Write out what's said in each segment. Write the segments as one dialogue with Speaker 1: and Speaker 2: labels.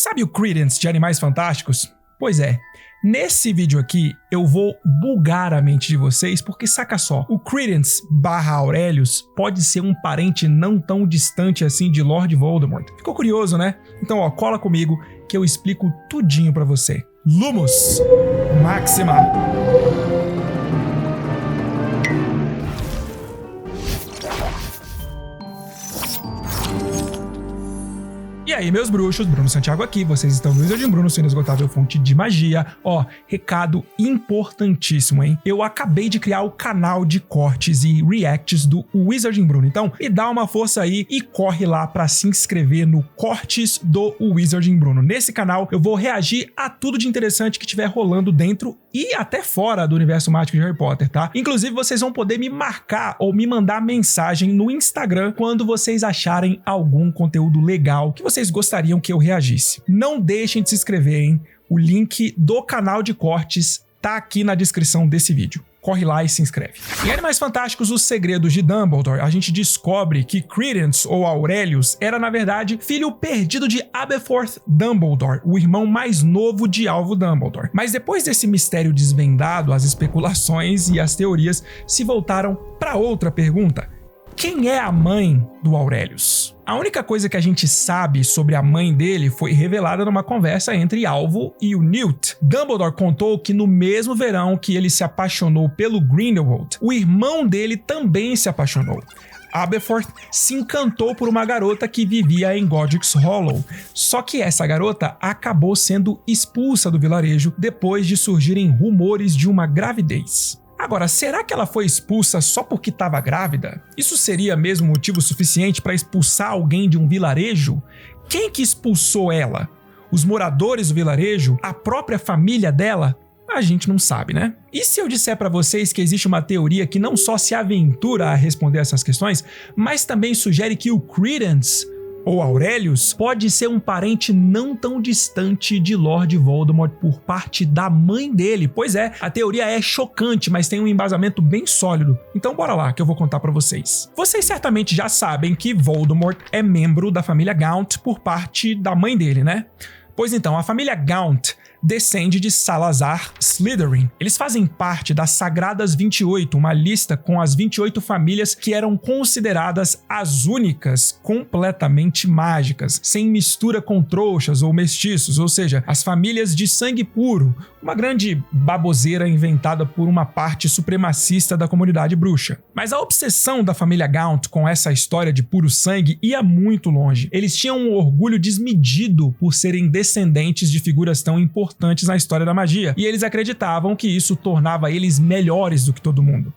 Speaker 1: Sabe o Credence de Animais Fantásticos? Pois é, nesse vídeo aqui eu vou bugar a mente de vocês porque saca só, o Credence / Aurelius pode ser um parente não tão distante assim de Lord Voldemort. Ficou curioso, né? Então ó, cola comigo que eu explico tudinho pra você. Lumos Maxima. E aí, meus bruxos, Bruno Santiago aqui, vocês estão no Wizarding Bruno, sua inesgotável fonte de magia. Ó, recado importantíssimo, hein? Eu acabei de criar o canal de cortes e reacts do Wizarding Bruno, então me dá uma força aí e corre lá pra se inscrever no Cortes do Wizarding Bruno. Nesse canal eu vou reagir a tudo de interessante que estiver rolando dentro e até fora do universo mágico de Harry Potter, tá? Inclusive vocês vão poder me marcar ou me mandar mensagem no Instagram quando vocês acharem algum conteúdo legal que vocês gostariam que eu reagisse. Não deixem de se inscrever, hein? O link do canal de cortes tá aqui na descrição desse vídeo. Corre lá e se inscreve. Em Animais Fantásticos, Os Segredos de Dumbledore, a gente descobre que Credence, ou Aurelius, era na verdade filho perdido de Aberforth Dumbledore, o irmão mais novo de Alvo Dumbledore. Mas depois desse mistério desvendado, as especulações e as teorias se voltaram para outra pergunta. Quem é a mãe do Aurelius? A única coisa que a gente sabe sobre a mãe dele foi revelada numa conversa entre Alvo e o Newt. Dumbledore contou que no mesmo verão que ele se apaixonou pelo Grindelwald, o irmão dele também se apaixonou. Aberforth se encantou por uma garota que vivia em Godric's Hollow, só que essa garota acabou sendo expulsa do vilarejo depois de surgirem rumores de uma gravidez. Agora, será que ela foi expulsa só porque estava grávida? Isso seria mesmo motivo suficiente para expulsar alguém de um vilarejo? Quem que expulsou ela? Os moradores do vilarejo? A própria família dela? A gente não sabe, né? E se eu disser para vocês que existe uma teoria que não só se aventura a responder essas questões, mas também sugere que o Credence, ou Aurelius, pode ser um parente não tão distante de Lord Voldemort por parte da mãe dele? Pois é, a teoria é chocante, mas tem um embasamento bem sólido. Então bora lá que eu vou contar pra vocês. Vocês certamente já sabem que Voldemort é membro da família Gaunt por parte da mãe dele, né? Pois então, a família Gaunt descende de Salazar Slytherin. Eles fazem parte das Sagradas 28, uma lista com as 28 famílias que eram consideradas as únicas completamente mágicas, sem mistura com trouxas ou mestiços, ou seja, as famílias de sangue puro, uma grande baboseira inventada por uma parte supremacista da comunidade bruxa. Mas a obsessão da família Gaunt com essa história de puro sangue ia muito longe. Eles tinham um orgulho desmedido por serem descendentes de figuras tão importantes na história da magia, e eles acreditavam que isso tornava eles melhores do que todo mundo.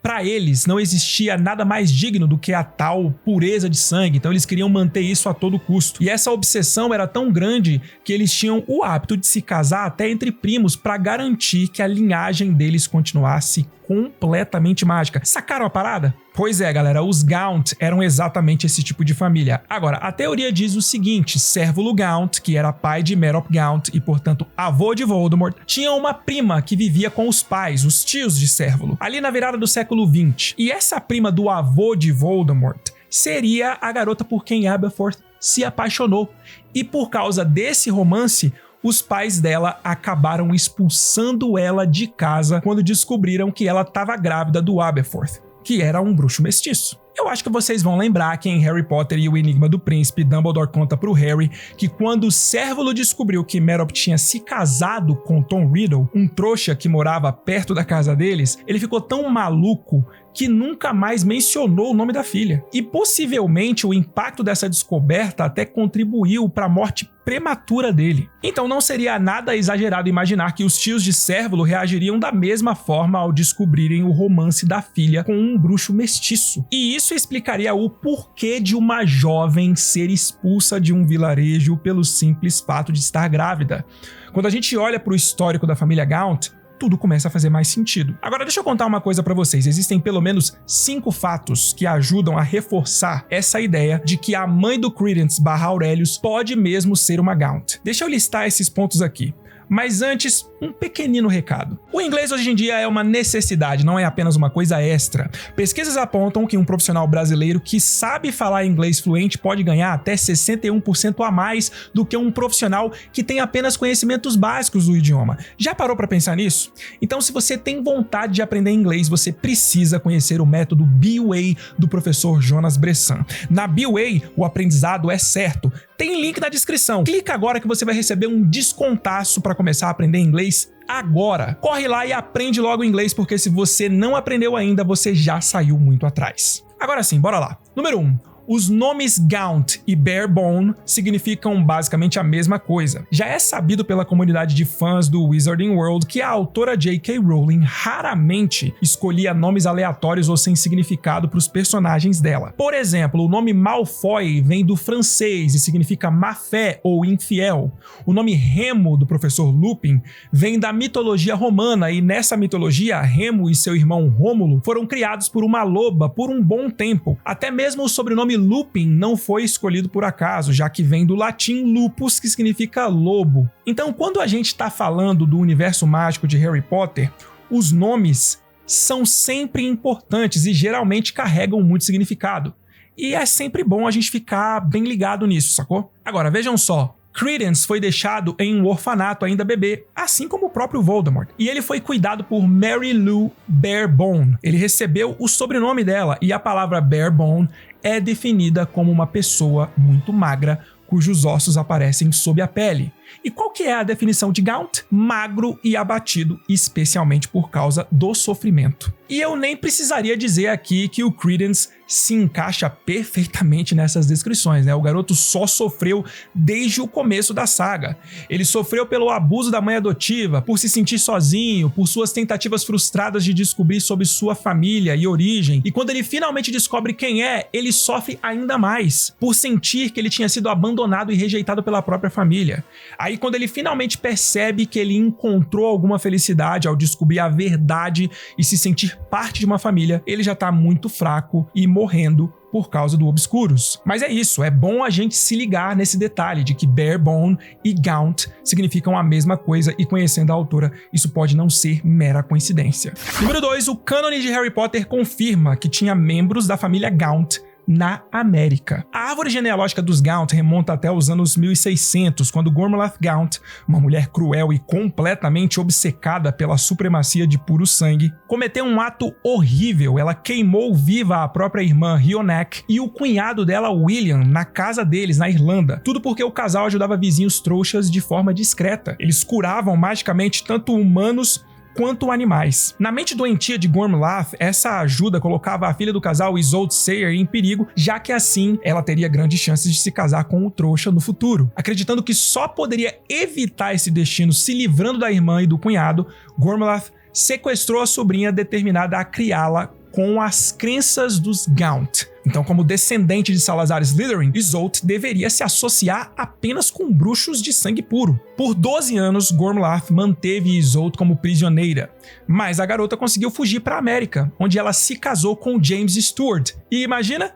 Speaker 1: Para eles, não existia nada mais digno do que a tal pureza de sangue, então eles queriam manter isso a todo custo. E essa obsessão era tão grande que eles tinham o hábito de se casar até entre primos para garantir que a linhagem deles continuasse completamente mágica. Sacaram a parada? Pois é, galera, os Gaunt eram exatamente esse tipo de família. Agora, a teoria diz o seguinte: Cérvulo Gaunt, que era pai de Merop Gaunt e, portanto, avô de Voldemort, tinha uma prima que vivia com os pais, os tios de Cérvulo, ali na virada do século XX. E essa prima do avô de Voldemort seria a garota por quem Aberforth se apaixonou. E por causa desse romance, os pais dela acabaram expulsando ela de casa quando descobriram que ela estava grávida do Aberforth, que era um bruxo mestiço. Eu acho que vocês vão lembrar que em Harry Potter e o Enigma do Príncipe, Dumbledore conta pro Harry que quando o Cérvulo descobriu que Merop tinha se casado com Tom Riddle, um trouxa que morava perto da casa deles, ele ficou tão maluco que nunca mais mencionou o nome da filha. E possivelmente o impacto dessa descoberta até contribuiu para a morte prematura dele. Então não seria nada exagerado imaginar que os tios de Cérvulo reagiriam da mesma forma ao descobrirem o romance da filha com um bruxo mestiço. E isso explicaria o porquê de uma jovem ser expulsa de um vilarejo pelo simples fato de estar grávida. Quando a gente olha para o histórico da família Gaunt, tudo começa a fazer mais sentido. Agora deixa eu contar uma coisa pra vocês. Existem pelo menos 5 fatos que ajudam a reforçar essa ideia de que a mãe do Credence / Aurelius pode mesmo ser uma Gaunt. Deixa eu listar esses pontos aqui. Mas antes, um pequenino recado. O inglês hoje em dia é uma necessidade, não é apenas uma coisa extra. Pesquisas apontam que um profissional brasileiro que sabe falar inglês fluente pode ganhar até 61% a mais do que um profissional que tem apenas conhecimentos básicos do idioma. Já parou para pensar nisso? Então, se você tem vontade de aprender inglês, você precisa conhecer o método B-Way do professor Jonas Bressan. Na B-Way, o aprendizado é certo. Tem link na descrição. Clica agora que você vai receber um descontaço para começar a aprender inglês agora. Corre lá e aprende logo inglês, porque se você não aprendeu ainda, você já saiu muito atrás. Agora sim, bora lá. Número 1. Os nomes Gaunt e Barebone significam basicamente a mesma coisa. Já é sabido pela comunidade de fãs do Wizarding World que a autora J.K. Rowling raramente escolhia nomes aleatórios ou sem significado para os personagens dela. Por exemplo, o nome Malfoy vem do francês e significa má fé ou infiel. O nome Remo do professor Lupin vem da mitologia romana e nessa mitologia, Remo e seu irmão Rômulo foram criados por uma loba por um bom tempo. Até mesmo o sobrenome Lupin não foi escolhido por acaso, já que vem do latim lupus, que significa lobo. Então, quando a gente está falando do universo mágico de Harry Potter, os nomes são sempre importantes e geralmente carregam muito significado. E é sempre bom a gente ficar bem ligado nisso, sacou? Agora, vejam só. Credence foi deixado em um orfanato ainda bebê, assim como o próprio Voldemort. E ele foi cuidado por Mary Lou Barebone. Ele recebeu o sobrenome dela e a palavra Barebone é definida como uma pessoa muito magra, cujos ossos aparecem sob a pele. E qual que é a definição de Gaunt? Magro e abatido, especialmente por causa do sofrimento. E eu nem precisaria dizer aqui que o Credence se encaixa perfeitamente nessas descrições, né? O garoto só sofreu desde o começo da saga. Ele sofreu pelo abuso da mãe adotiva, por se sentir sozinho, por suas tentativas frustradas de descobrir sobre sua família e origem. E quando ele finalmente descobre quem é, ele sofre ainda mais, por sentir que ele tinha sido abandonado e rejeitado pela própria família. Aí quando ele finalmente percebe que ele encontrou alguma felicidade ao descobrir a verdade e se sentir parte de uma família, ele já tá muito fraco e morrendo por causa do Obscurus. Mas é isso, é bom a gente se ligar nesse detalhe de que Barebone e Gaunt significam a mesma coisa e conhecendo a autora, isso pode não ser mera coincidência. Número 2, o cânone de Harry Potter confirma que tinha membros da família Gaunt na América. A árvore genealógica dos Gaunt remonta até os anos 1600, quando Gormlath Gaunt, uma mulher cruel e completamente obcecada pela supremacia de puro sangue, cometeu um ato horrível. Ela queimou viva a própria irmã Rhionac e o cunhado dela, William, na casa deles, na Irlanda. Tudo porque o casal ajudava vizinhos trouxas de forma discreta. Eles curavam magicamente tanto humanos quanto animais. Na mente doentia de Gormlath, essa ajuda colocava a filha do casal, Isolde Sayre, em perigo, já que assim ela teria grandes chances de se casar com o trouxa no futuro. Acreditando que só poderia evitar esse destino se livrando da irmã e do cunhado, Gormlath sequestrou a sobrinha determinada a criá-la com as crenças dos Gaunt. Então, como descendente de Salazar Slytherin, Isolde deveria se associar apenas com bruxos de sangue puro. Por 12 anos, Gormlath manteve Isolde como prisioneira, mas a garota conseguiu fugir para a América, onde ela se casou com James Stewart. E imagina,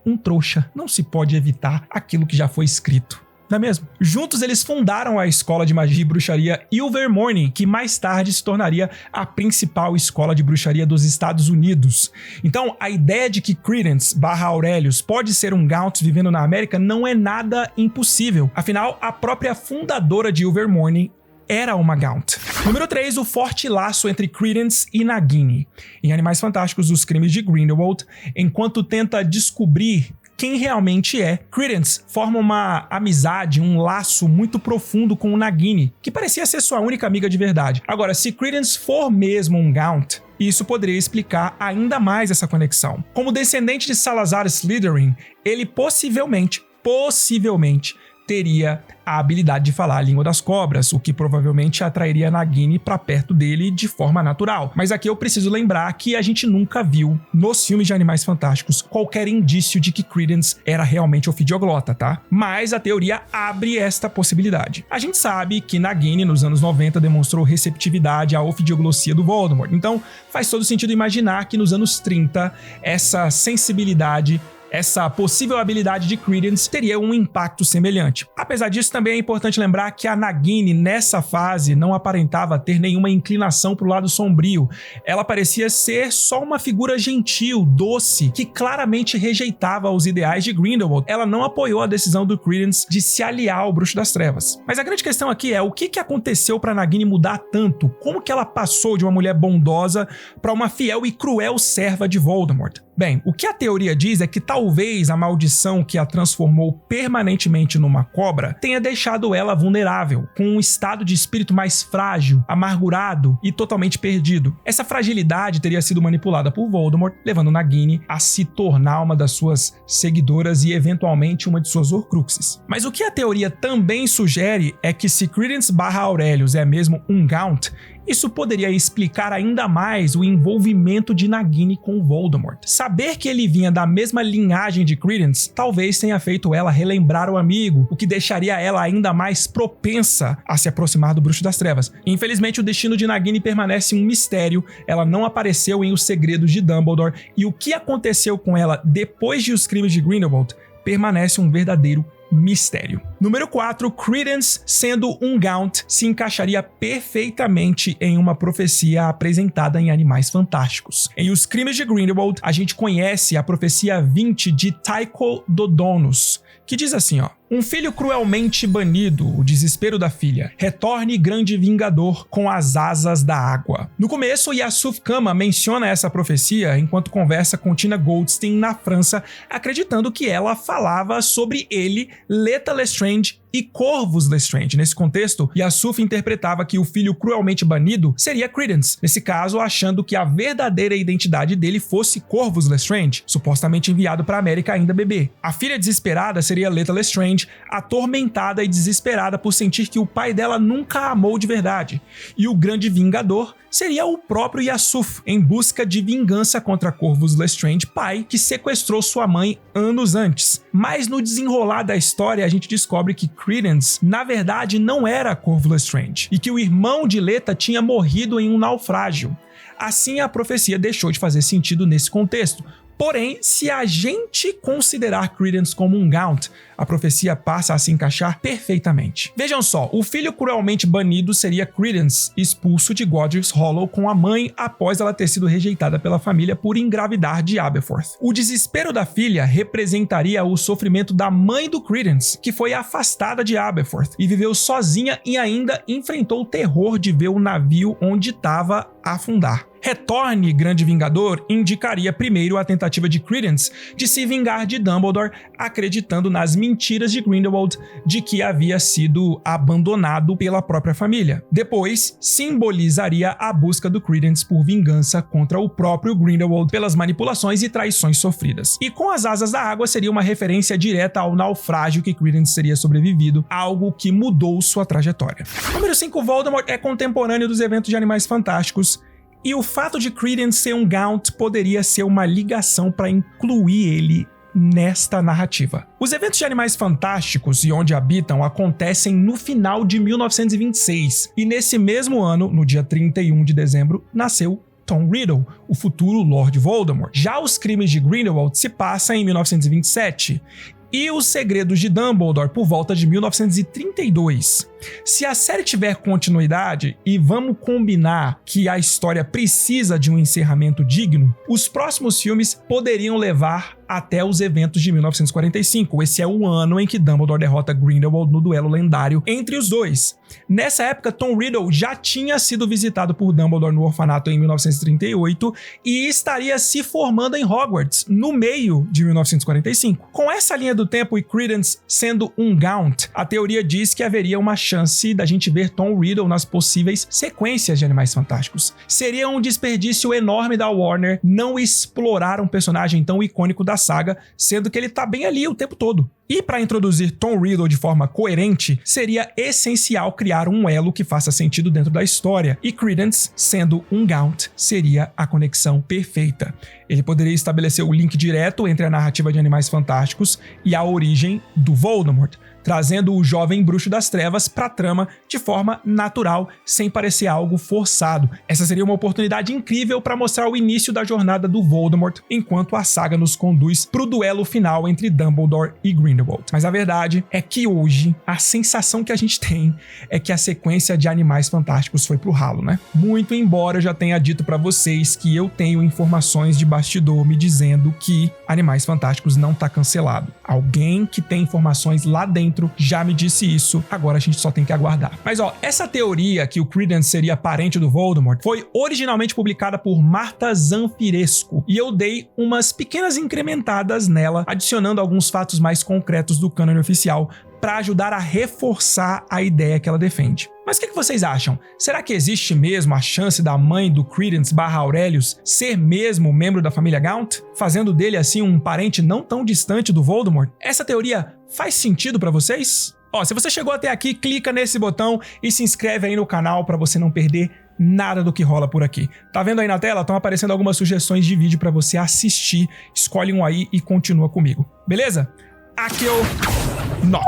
Speaker 1: um trouxa. Não se pode evitar aquilo que já foi escrito. Não é mesmo? Juntos eles fundaram a escola de magia e bruxaria Ilvermorny, que mais tarde se tornaria a principal escola de bruxaria dos Estados Unidos. Então, a ideia de que Credence / Aurelius pode ser um Gaunt vivendo na América não é nada impossível. Afinal, a própria fundadora de Ilvermorny era uma Gaunt. Número 3, o forte laço entre Credence e Nagini. Em Animais Fantásticos, os Crimes de Grindelwald, enquanto tenta descobrir quem realmente é, Credence forma uma amizade, um laço muito profundo com o Nagini, que parecia ser sua única amiga de verdade. Agora, se Credence for mesmo um Gaunt, isso poderia explicar ainda mais essa conexão. Como descendente de Salazar Slytherin, ele possivelmente teria a habilidade de falar a língua das cobras, o que provavelmente atrairia Nagini para perto dele de forma natural. Mas aqui eu preciso lembrar que a gente nunca viu, nos filmes de Animais Fantásticos, qualquer indício de que Credence era realmente ofidioglota, tá? Mas a teoria abre esta possibilidade. A gente sabe que Nagini, nos anos 90, demonstrou receptividade à ofidioglossia do Voldemort, então faz todo sentido imaginar que nos anos 30 essa sensibilidade Essa possível habilidade de Credence teria um impacto semelhante. Apesar disso, também é importante lembrar que a Nagini, nessa fase, não aparentava ter nenhuma inclinação para o lado sombrio. Ela parecia ser só uma figura gentil, doce, que claramente rejeitava os ideais de Grindelwald. Ela não apoiou a decisão do Credence de se aliar ao Bruxo das Trevas. Mas a grande questão aqui é o que aconteceu para Nagini mudar tanto? Como que ela passou de uma mulher bondosa para uma fiel e cruel serva de Voldemort? Bem, o que a teoria diz é que talvez a maldição que a transformou permanentemente numa cobra tenha deixado ela vulnerável, com um estado de espírito mais frágil, amargurado e totalmente perdido. Essa fragilidade teria sido manipulada por Voldemort, levando Nagini a se tornar uma das suas seguidoras e eventualmente uma de suas Horcruxes. Mas o que a teoria também sugere é que se Credence/Aurelius é mesmo um Gaunt, isso poderia explicar ainda mais o envolvimento de Nagini com Voldemort. Saber que ele vinha da mesma linhagem de Credence talvez tenha feito ela relembrar o amigo, o que deixaria ela ainda mais propensa a se aproximar do Bruxo das Trevas. Infelizmente, o destino de Nagini permanece um mistério, ela não apareceu em Os Segredos de Dumbledore, e o que aconteceu com ela depois de Os Crimes de Grindelwald permanece um verdadeiro mistério. Número 4, Credence, sendo um Gaunt, se encaixaria perfeitamente em uma profecia apresentada em Animais Fantásticos. Em Os Crimes de Grindelwald, a gente conhece a profecia 20 de Tycho Dodonus, que diz assim, um filho cruelmente banido, o desespero da filha. Retorne grande vingador com as asas da água. No começo, Yasuf Kama menciona essa profecia enquanto conversa com Tina Goldstein na França, acreditando que ela falava sobre ele, Leta Lestrange e Corvus Lestrange. Nesse contexto, Yasuf interpretava que o filho cruelmente banido seria Credence, nesse caso achando que a verdadeira identidade dele fosse Corvus Lestrange, supostamente enviado para a América ainda bebê. A filha desesperada seria Leta Lestrange, atormentada e desesperada por sentir que o pai dela nunca a amou de verdade. E o grande vingador seria o próprio Yasuf, em busca de vingança contra Corvus Lestrange, pai que sequestrou sua mãe anos antes. Mas no desenrolar da história, a gente descobre que Credence, na verdade, não era Corvus Lestrange, e que o irmão de Leta tinha morrido em um naufrágio. Assim, a profecia deixou de fazer sentido nesse contexto. Porém, se a gente considerar Credence como um Gaunt, a profecia passa a se encaixar perfeitamente. Vejam só, o filho cruelmente banido seria Credence, expulso de Godric's Hollow com a mãe após ela ter sido rejeitada pela família por engravidar de Aberforth. O desespero da filha representaria o sofrimento da mãe do Credence, que foi afastada de Aberforth e viveu sozinha e ainda enfrentou o terror de ver o navio onde estava afundar. Retorne, grande vingador, indicaria primeiro a tentativa de Credence de se vingar de Dumbledore, acreditando nas mentiras de Grindelwald de que havia sido abandonado pela própria família. Depois, simbolizaria a busca do Credence por vingança contra o próprio Grindelwald pelas manipulações e traições sofridas. E com as asas da água seria uma referência direta ao naufrágio que Credence teria sobrevivido, algo que mudou sua trajetória. Número 5, Voldemort é contemporâneo dos eventos de Animais Fantásticos, e o fato de Credence ser um Gaunt poderia ser uma ligação para incluir ele nesta narrativa. Os eventos de Animais Fantásticos e Onde Habitam acontecem no final de 1926, e nesse mesmo ano, no dia 31 de dezembro, nasceu Tom Riddle, o futuro Lord Voldemort. Já Os Crimes de Grindelwald se passa em 1927, e Os Segredos de Dumbledore por volta de 1932. Se a série tiver continuidade, e vamos combinar que a história precisa de um encerramento digno, os próximos filmes poderiam levar até os eventos de 1945. Esse é o ano em que Dumbledore derrota Grindelwald no duelo lendário entre os dois. Nessa época, Tom Riddle já tinha sido visitado por Dumbledore no orfanato em 1938 e estaria se formando em Hogwarts no meio de 1945. Com essa linha do tempo e Credence sendo um Gaunt, a teoria diz que haveria uma chance da gente ver Tom Riddle nas possíveis sequências de Animais Fantásticos. Seria um desperdício enorme da Warner não explorar um personagem tão icônico da saga, sendo que ele tá bem ali o tempo todo. E para introduzir Tom Riddle de forma coerente, seria essencial criar um elo que faça sentido dentro da história, e Credence, sendo um Gaunt, seria a conexão perfeita. Ele poderia estabelecer o link direto entre a narrativa de Animais Fantásticos e a origem do Voldemort, trazendo o jovem bruxo das trevas pra trama de forma natural, sem parecer algo forçado. Essa seria uma oportunidade incrível para mostrar o início da jornada do Voldemort, enquanto a saga nos conduz pro duelo final entre Dumbledore e Grindelwald. Mas a verdade é que hoje, a sensação que a gente tem é que a sequência de Animais Fantásticos foi pro ralo, né? Muito embora eu já tenha dito pra vocês que eu tenho informações de bastidor me dizendo que Animais Fantásticos não tá cancelado. Alguém que tem informações lá dentro já me disse isso, agora a gente só tem que aguardar. Mas ó, essa teoria que o Credence seria parente do Voldemort foi originalmente publicada por Marta Zanfiresco e eu dei umas pequenas incrementadas nela, adicionando alguns fatos mais concretos do cânone oficial para ajudar a reforçar a ideia que ela defende. Mas o que vocês acham? Será que existe mesmo a chance da mãe do Credence / Aurelius ser mesmo membro da família Gaunt, fazendo dele assim um parente não tão distante do Voldemort? Essa teoria faz sentido para vocês? Ó, se você chegou até aqui, clica nesse botão e se inscreve aí no canal para você não perder nada do que rola por aqui. Tá vendo aí na tela? Estão aparecendo algumas sugestões de vídeo para você assistir. Escolhe um aí e continua comigo. Beleza? Aqui é o Nox.